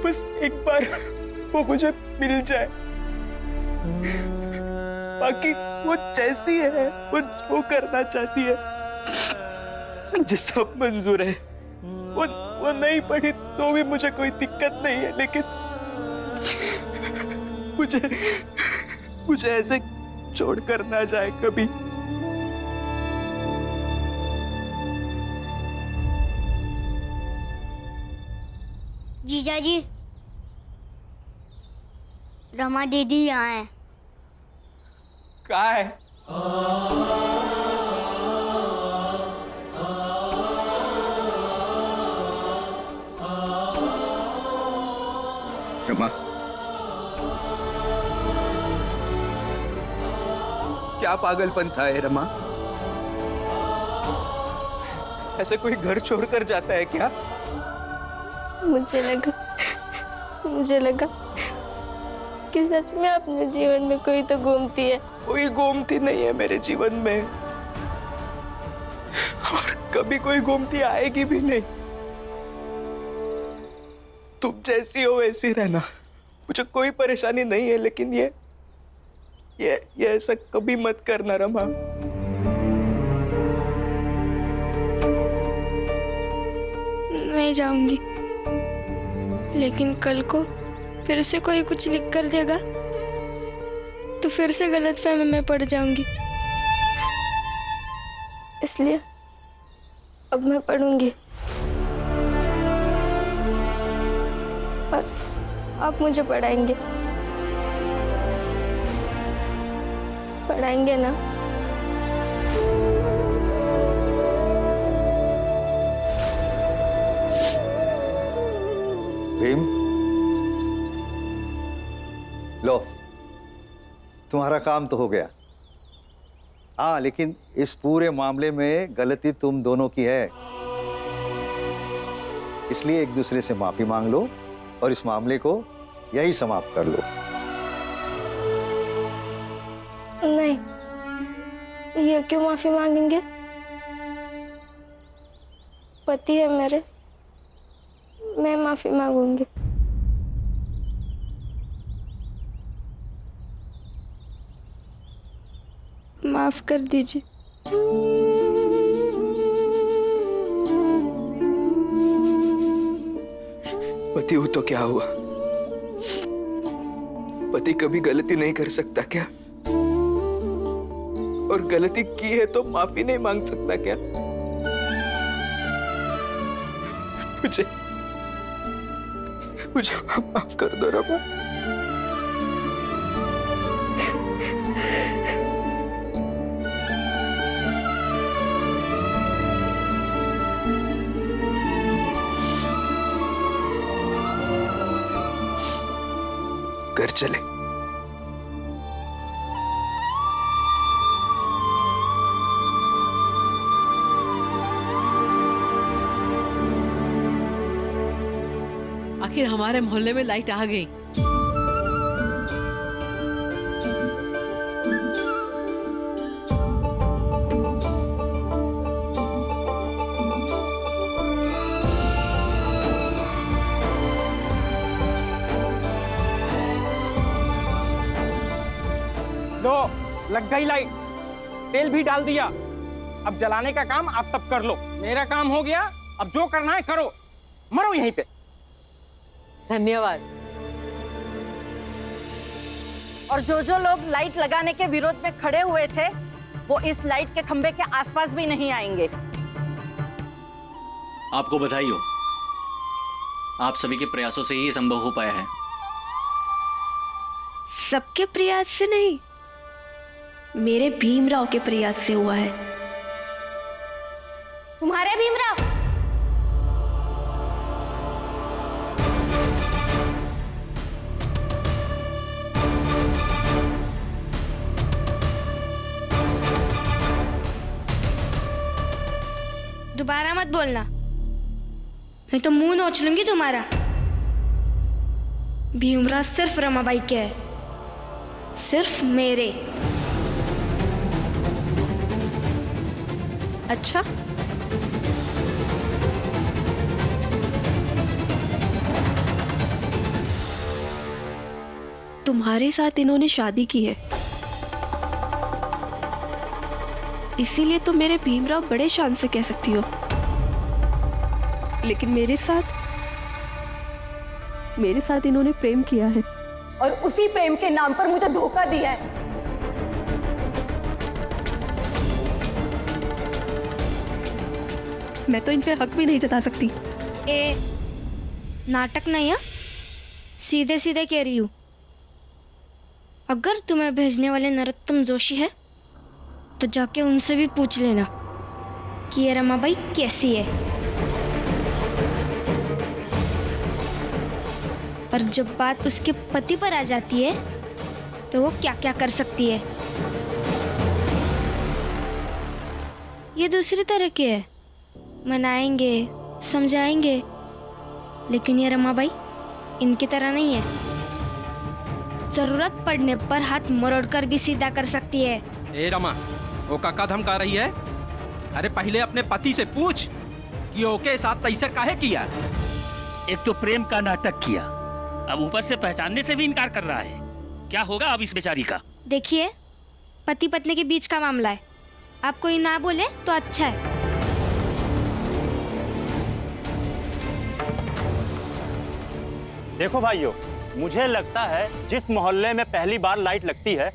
बस एक बार वो मुझे मिल जाए। बाकी वो जैसी है, वो जो करना चाहती है मुझे सब मंजूर है। वो नहीं पढ़ी तो भी मुझे कोई दिक्कत नहीं है, लेकिन मुझे ऐसे छोड़कर ना जाए कभी। जीजा जी, रमा दीदी यहाँ है। कहाँ है? रमा, क्या पागलपन था ये रमा? ऐसे कोई घर छोड़कर जाता है क्या? मुझे लगा कि सच में अपने जीवन में कोई तो गोमती है। कोई गोमती नहीं है मेरे जीवन में, और कभी कोई गोमती आएगी भी नहीं। तुम जैसी हो वैसी रहना, मुझे कोई परेशानी नहीं है, लेकिन ये ऐसा कभी मत करना रमा। नहीं जाऊंगी, लेकिन कल को फिर से कोई कुछ लिख कर देगा तो फिर से गलतफहमी में पड़ जाऊंगी। इसलिए अब मैं पढ़ूंगी और आप मुझे पढ़ाएंगे ना? भीम, लो, तुम्हारा काम तो हो गया। हाँ, लेकिन इस पूरे मामले में गलती तुम दोनों की है, इसलिए एक दूसरे से माफी मांग लो और इस मामले को यही समाप्त कर लो। नहीं, ये क्यों माफी मांगेंगे? पति है मेरे, मैं माफी मांगूंगी। माफ कर दीजिए। पति हो तो क्या हुआ? पति कभी गलती नहीं कर सकता क्या? और गलती की है तो माफी नहीं मांग सकता क्या? मुझे माफ कर दो रमा। घर चले। आखिर हमारे मोहल्ले में लाइट आ गई। लो, लग गई लाइट, तेल भी डाल दिया। अब जलाने का काम आप सब कर लो, मेरा काम हो गया। अब जो करना है करो, मरो यहीं पे। धन्यवाद। और जो लोग लाइट लगाने के विरोध में खड़े हुए थे, वो इस लाइट के खंभे के आसपास भी नहीं आएंगे। आपको बधाई हो, आप सभी के प्रयासों से ही ये संभव हो पाया है। सबके प्रयास से नहीं, मेरे भीमराव के प्रयास से हुआ है। तुम्हारे भीमराव? दोबारा मत बोलना, मैं तो मुंह नोच लूंगी तुम्हारा। भीमराव सिर्फ रमाबाई के है, सिर्फ मेरे। अच्छा, तुम्हारे साथ इन्होंने शादी की है, इसीलिए तुम मेरे भीमराव बड़े शान से कह सकती हो, लेकिन मेरे साथ इन्होंने प्रेम किया है और उसी प्रेम के नाम पर मुझे धोखा दिया है। मैं तो इन पे हक भी नहीं जता सकती। ए नाटक नहीं है, सीधे सीधे कह रही हूँ। अगर तुम्हें भेजने वाले नरोत्तम जोशी है तो जाके उनसे भी पूछ लेना कि ये रमाबाई कैसी है, और जब बात उसके पति पर आ जाती है तो वो क्या क्या कर सकती है। ये दूसरी तरह के है, मनाएंगे समझाएंगे, लेकिन ये रमाबाई इनकी तरह नहीं है, जरूरत पड़ने पर हाथ मरोड़कर भी सीधा कर सकती है। ए रमा, वो काका धमका रही है? अरे पहले अपने पति से पूछ कि ओके साथ तैसे काहे किया। एक तो प्रेम का नाटक किया, अब ऊपर से पहचानने से भी इनकार कर रहा है। क्या होगा अब इस बेचारी का? देखिए, पति पत्नी के बीच का मामला है, आप कोई ना बोले तो अच्छा है। देखो भाइयों, मुझे लगता है जिस मोहल्ले में पहली बार लाइट लगती है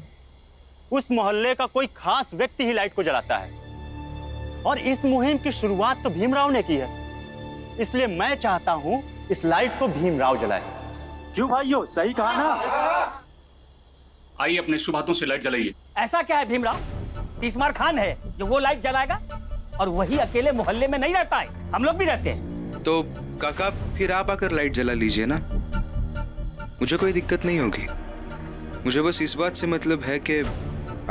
उस मोहल्ले का कोई खास व्यक्ति ही लाइट को जलाता है, और इस मुहिम की शुरुआत तो भीमराव ने की है, इसलिए मैं चाहता हूं इस लाइट को भीमराव जलाए। क्यों भाइयों, सही कहा ना? आइए अपने शुभ हाथों से लाइट जलाइए। ऐसा क्या है भीमराव, तीसमार खान है जो वो लाइट जलाएगा? और वही अकेले मोहल्ले में नहीं रहता है, हम लोग भी रहते हैं। तो काका फिर आप आकर लाइट जला लीजिए ना, मुझे कोई दिक्कत नहीं होगी। मुझे बस इस बात से मतलब है कि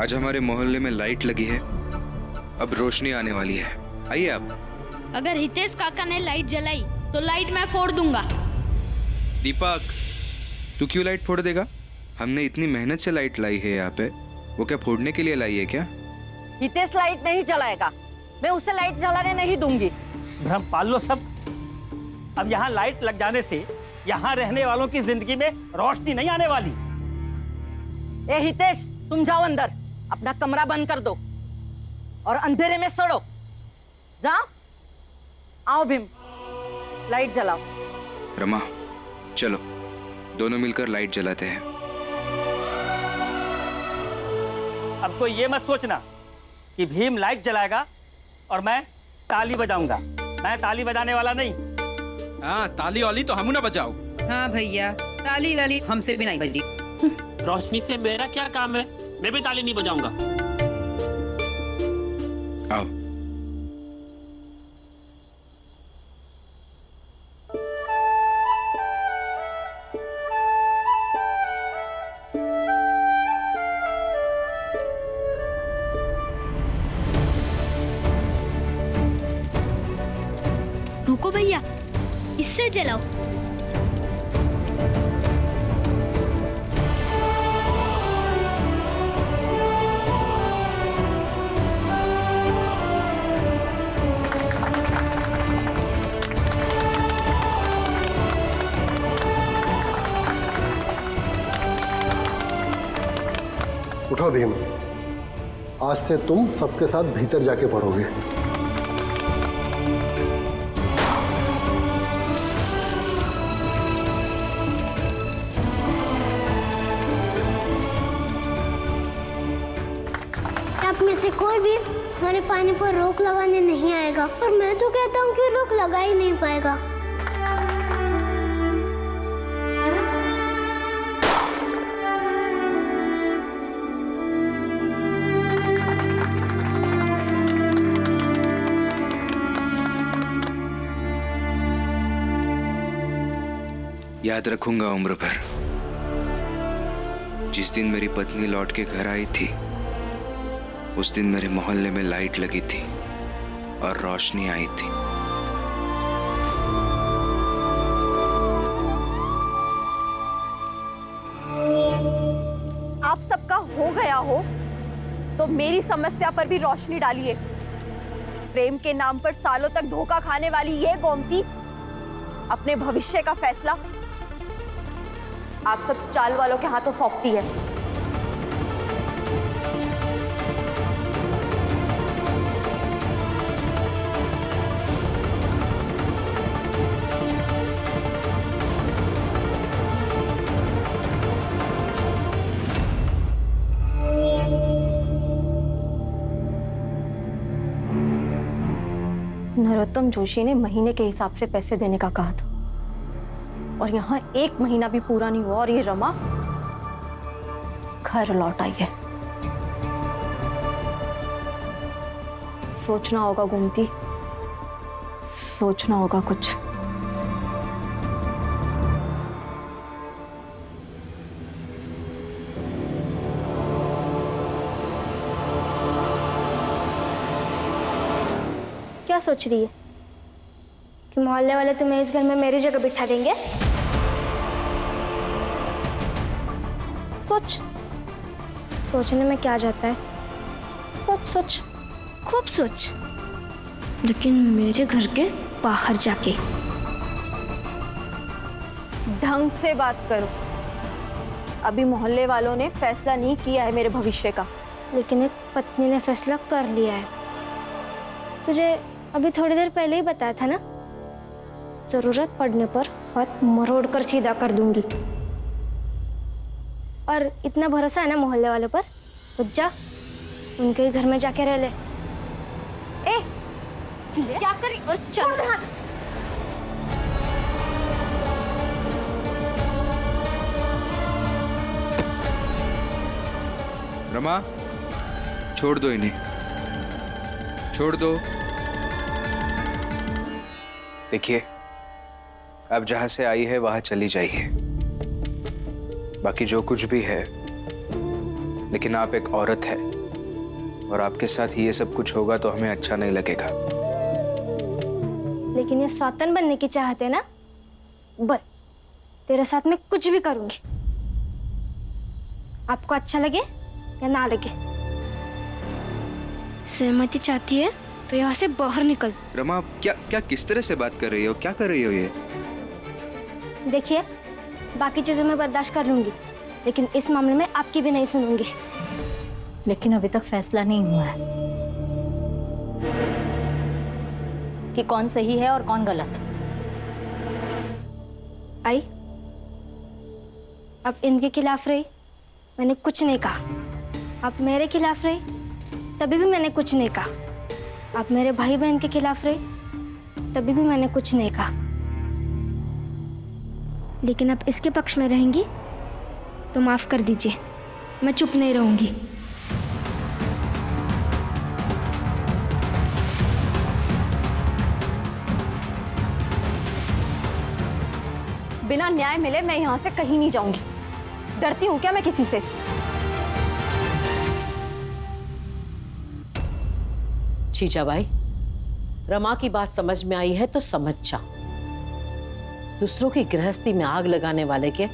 आज हमारे मोहल्ले में लाइट लगी है, अब रोशनी आने वाली है। आइए आप। अगर हितेश काका ने लाइट जलाई तो लाइट मैं फोड़ दूंगा। दीपक, तू क्यों लाइट फोड़ देगा? हमने इतनी मेहनत से लाइट लाई है यहाँ पे, वो क्या फोड़ने के लिए लाई है क्या? हितेश लाइट नहीं जलाएगा, मैं उसे लाइट जलाने नहीं दूंगी। भ्रम पाल लो सब। अब यहाँ लाइट लग जाने से यहाँ रहने वालों की जिंदगी में रोशनी नहीं आने वाली। ए हितेश, तुम जाओ अंदर, अपना कमरा बंद कर दो और अंधेरे में सड़ो। जाओ। आओ भीम, लाइट जलाओ। रमा, चलो दोनों मिलकर लाइट जलाते हैं। अब कोई ये मत सोचना कि भीम लाइट जलाएगा और मैं ताली बजाऊंगा। मैं ताली बजाने वाला नहीं। हाँ, ताली वाली तो हम ना बजाओ। हाँ भैया, ताली वाली हमसे भी नहीं बजी। रोशनी से मेरा क्या काम है, मैं भी ताली नहीं बजाऊंगा। आओ। रुको भैया, इससे जलाओ। उठो भीम, आज से तुम सबके साथ भीतर जाके पढ़ोगे। आप में से कोई भी हमारे पानी पर रोक लगाने नहीं आएगा, और मैं तो कहता हूँ कि रोक लगा ही नहीं पाएगा। याद रखूंगा उम्र भर। जिस दिन मेरी पत्नी लौट के घर आई थी उस दिन मेरे मोहल्ले में लाइट लगी थी और रोशनी आई थी। आप सबका हो गया हो तो मेरी समस्या पर भी रोशनी डालिए। प्रेम के नाम पर सालों तक धोखा खाने वाली ये गोमती अपने भविष्य का फैसला आप सब चाल वालों के हाथों सौंपती है। नरोत्तम जोशी ने महीने के हिसाब से पैसे देने का कहा था और यहाँ 1 महीना भी पूरा नहीं हुआ और ये रमा घर लौट आई है। सोचना होगा गोमती, सोचना होगा कुछ। क्या सोच रही है कि मोहल्ले वाले तुम्हें इस घर में मेरी जगह बिठा देंगे? सोच, सोचने में क्या जाता है? सोच सोच, खूब सोच, लेकिन मेरे घर के बाहर जाके। ढंग से बात करो। अभी मोहल्ले वालों ने फैसला नहीं किया है मेरे भविष्य का। लेकिन एक पत्नी ने फैसला कर लिया है। तुझे अभी थोड़ी देर पहले ही बताया था ना, जरूरत पड़ने पर हाथ मरोड़ कर सीधा कर दूंगी। और इतना भरोसा है ना मोहल्ले वालों पर, तो जा उनके ही घर में जाके रह ले। ए, क्या करी? चल रमा, छोड़ दो इन्हें, छोड़ दो। देखिए, अब जहां से आई है वहां चली जाइए। बाकी जो कुछ भी है, लेकिन आप एक औरत है और आपके साथ ये सब कुछ होगा तो हमें अच्छा नहीं लगेगा। लेकिन ये सौतन बनने की चाहत है ना, बस तेरे साथ में कुछ भी करूंगी, आपको अच्छा लगे या ना लगे। सहमति चाहती है तो यहाँ से बाहर निकल। रमा, क्या किस तरह से बात कर रही हो? क्या कर रही हो ये? देखिए, बाकी चीजों में बर्दाश्त कर लूंगी, लेकिन इस मामले में आपकी भी नहीं सुनूंगी। लेकिन अभी तक फैसला नहीं हुआ है कि कौन सही है और कौन गलत। आई, अब इनके खिलाफ रही, मैंने कुछ नहीं कहा। आप मेरे खिलाफ रही, तभी भी मैंने कुछ नहीं कहा। आप मेरे भाई बहन के खिलाफ रही, तभी भी मैंने कुछ नहीं कहा। लेकिन आप इसके पक्ष में रहेंगी तो माफ कर दीजिए, मैं चुप नहीं रहूंगी। बिना न्याय मिले मैं यहाँ से कहीं नहीं जाऊंगी। डरती हूँ क्या मैं किसी से? जीजाबाई, रमा की बात समझ में आई है तो समझ जा। दूसरों की गृहस्थी में आग लगाने वाले के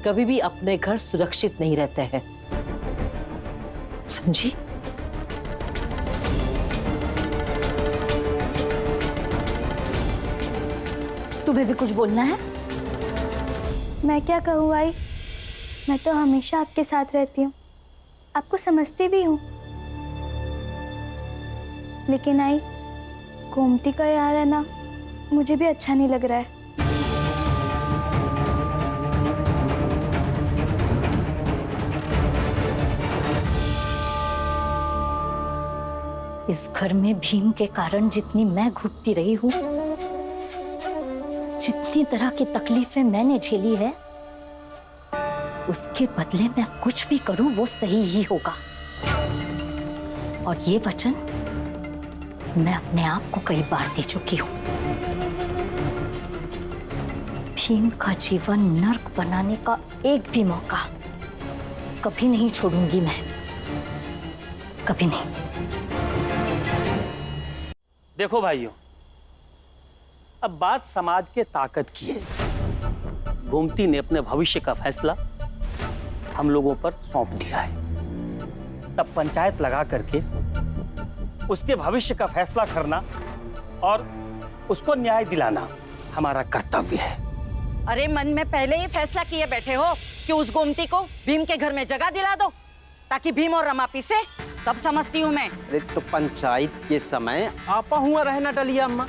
कभी भी अपने घर सुरक्षित नहीं रहते हैं, समझी? तुम्हें भी कुछ बोलना है? मैं क्या कहूँ आई, मैं तो हमेशा आपके साथ रहती हूँ, आपको समझती भी हूँ। लेकिन आई, गोमती का यहाँ रहना मुझे भी अच्छा नहीं लग रहा है। इस घर में भीम के कारण जितनी मैं घुटती रही हूँ, जितनी तरह की तकलीफें मैंने झेली है, उसके बदले मैं कुछ भी करूं वो सही ही होगा। और ये वचन मैं अपने आप को कई बार दे चुकी हूं। भीम का जीवन नर्क बनाने का एक भी मौका कभी नहीं छोड़ूंगी मैं, कभी नहीं। देखो भाइयों, अब बात समाज के ताकत की है। गोमती ने अपने भविष्य का फैसला हम लोगों पर सौंप दिया है, तब पंचायत लगा करके उसके भविष्य का फैसला करना और उसको न्याय दिलाना हमारा कर्तव्य है। अरे मन में पहले ही फैसला किए बैठे हो कि उस गोमती को भीम के घर में जगह दिला दो ताकि भीम और रमा पीसे। सब समझती हूँ मैं। अरे तो पंचायत के समय आपा हुआ रहना डलिया अम्मा,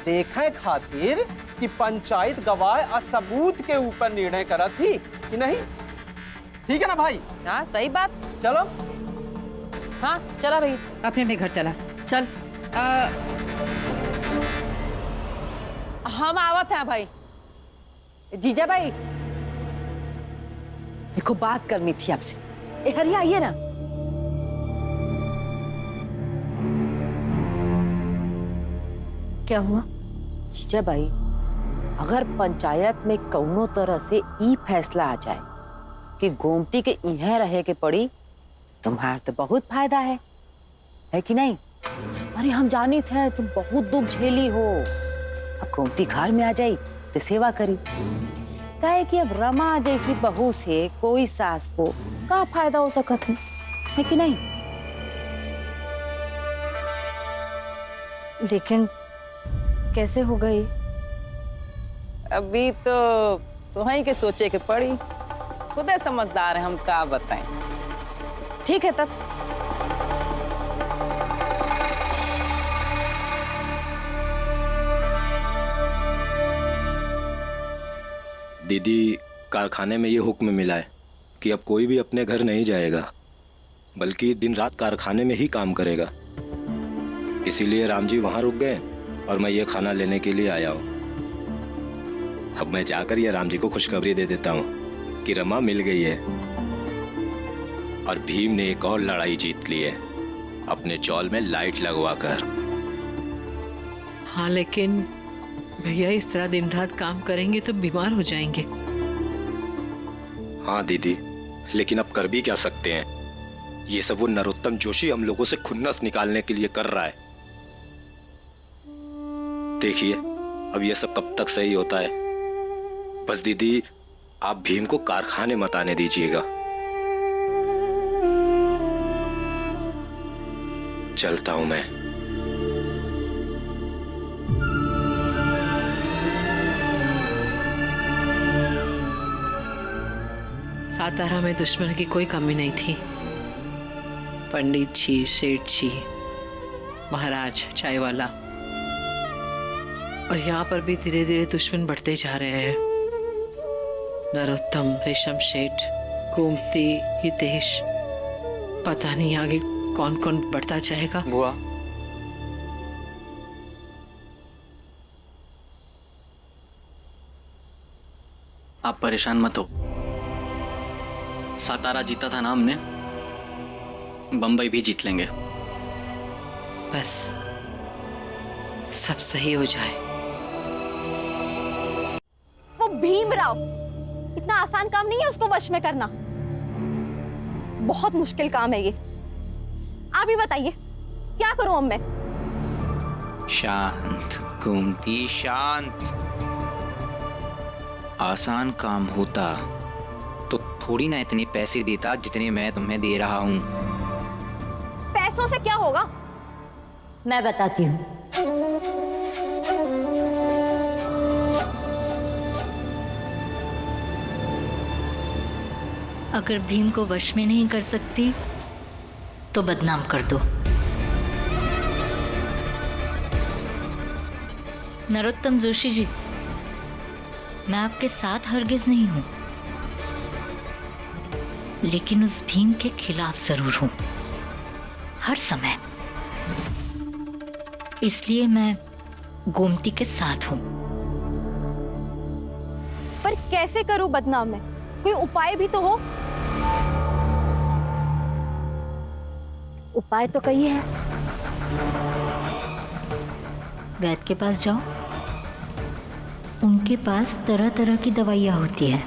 देखे खातिर कि पंचायत गवाह असबूत के ऊपर निर्णय करा थी कि नहीं। ठीक है ना भाई? हाँ सही बात। चलो। हाँ चला भाई, अपने अपने घर चला चल। हम आवत हैं भाई। जीजा भाई देखो बात करनी थी आपसे। ए हरिया आइए ना। क्या हुआ? जीजा भाई, अगर पंचायत में कौनो तरह से ई फैसला आ जाए कि गोमती के इहाँ रहे के पड़ी, तुम्हारा तो बहुत फायदा है कि नहीं? अरे हम जानी थे तुम बहुत दुख झेली हो। अब गोमती घर में आ जाई तो सेवा करी। कहे कि अब रमा जैसी बहू से कोई सास को का फायदा हो सकत है कि नहीं? लेकिन कैसे होगा ये? अभी तो तुम्हें के सोचे के पड़ी। खुदे समझदार है, हम क्या बताएं। ठीक है तब। दीदी, कारखाने में ये हुक्म मिला है कि अब कोई भी अपने घर नहीं जाएगा, बल्कि दिन रात कारखाने में ही काम करेगा। इसीलिए राम जी वहाँ रुक गए और मैं ये खाना लेने के लिए आया हूँ। अब मैं जाकर ये राम जी को खुशखबरी दे देता हूँ कि रमा मिल गई है और भीम ने एक और लड़ाई जीत ली है अपने चौल में लाइट लगवाकर। हाँ, लेकिन भैया इस तरह दिन रात काम करेंगे तो बीमार हो जाएंगे। हाँ दीदी, लेकिन अब कर भी क्या सकते हैं? ये सब वो नरोत्तम जोशी हम लोगों से खुन्नस निकालने के लिए कर रहा है। देखिए अब ये सब कब तक सही होता है। बस दीदी, आप भीम को कारखाने मत आने दीजिएगा। चलता हूं मैं। सातारा में दुश्मन की कोई कमी नहीं थी। पंडित जी, सेठ जी, महाराज, चाय वाला, और यहाँ पर भी धीरे धीरे दुश्मन बढ़ते जा रहे हैं। नरोत्तम, रेशम शेठ, गोमती, हितेश, पता नहीं आगे कौन कौन बढ़ता जाएगा। बुआ, आप परेशान मत हो। सातारा जीता था ना हमने, बम्बई भी जीत लेंगे। बस सब सही हो जाए। वो भीमराव इतना आसान काम नहीं है उसको वश में करना। बहुत मुश्किल काम है ये। आप ही बताइए क्या करूं अब मैं? शांत गोमती, शांत। आसान काम होता तो थोड़ी ना इतने पैसे देता जितने मैं तुम्हें दे रहा हूं। पैसों से क्या होगा? मैं बताती हूँ। अगर भीम को वश में नहीं कर सकती तो बदनाम कर दो। नरोत्तम जोशी जी, मैं आपके साथ हरगिज नहीं हूं, लेकिन उस भीम के खिलाफ जरूर हूं, हर समय। इसलिए मैं गोमती के साथ हूं। पर कैसे करूं बदनाम मैं? कोई उपाय भी तो हो। उपाय तो कई है। वैद्य के पास जाओ, उनके पास तरह तरह की दवाइयाँ होती है।